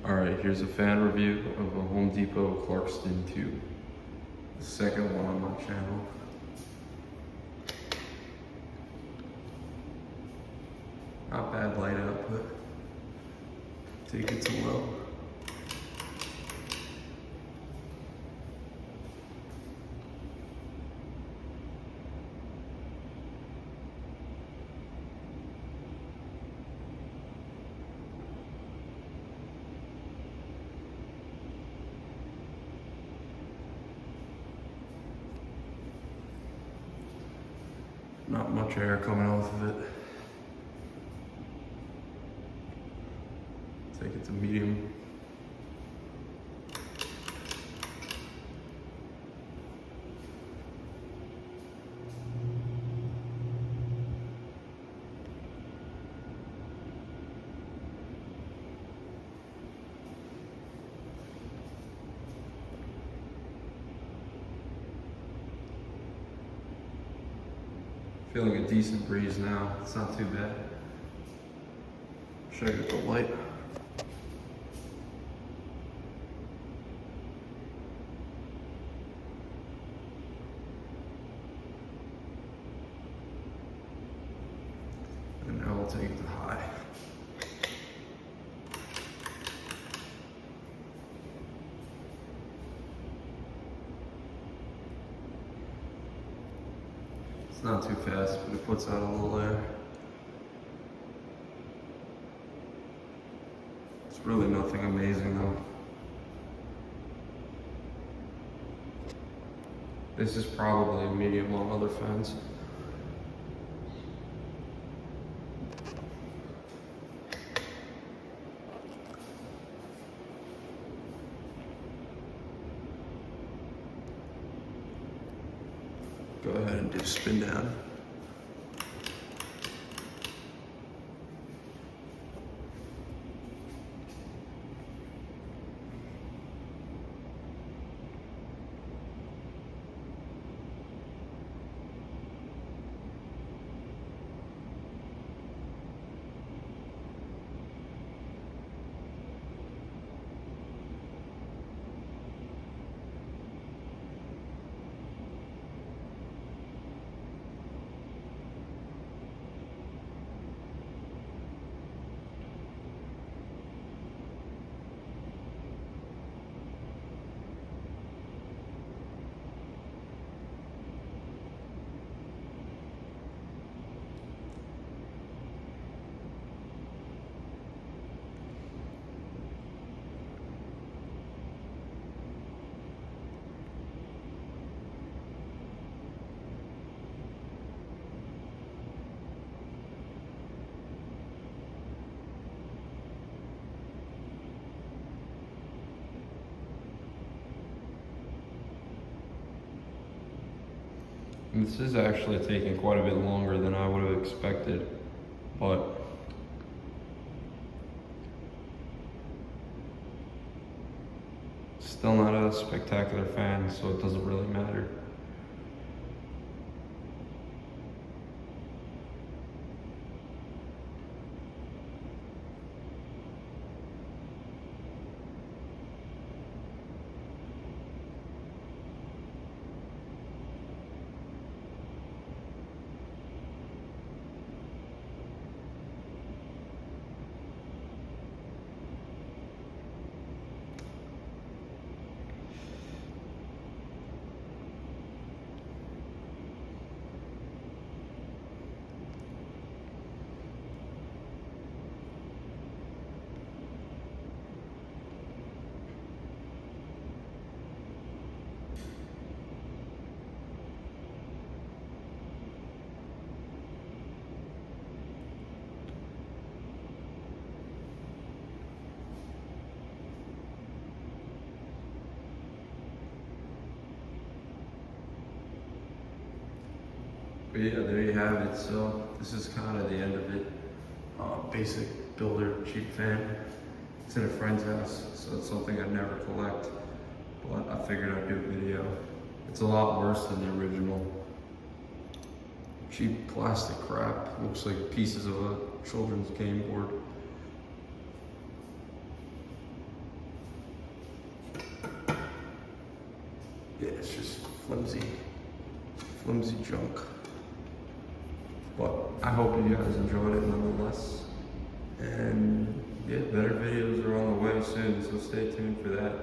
Alright, here's a fan review of a Home Depot Clarkston 2. The second one on my channel. Not bad light output. Take it to low. Not much air coming off of it. Take it to medium. Feeling a decent breeze now. It's not too bad. Should I get the light? And now we'll take it to high. It's not too fast, but it puts out a little air. It's really nothing amazing though. This is probably a medium on other fans. Go ahead and do spin down. And this is actually taking quite a bit longer than I would have expected, but still not a spectacular fan, so it doesn't really matter. But yeah, there you have it. So this is kind of the end of it. Basic builder cheap fan. It's in a friend's house, so it's something I'd never collect, but I figured I'd do a video. It's a lot worse than the original. Cheap plastic crap. Looks like pieces of a children's game board. yeah, it's just flimsy junk. But I hope you guys enjoyed it nonetheless. And yeah, better videos are on the way soon, so stay tuned for that.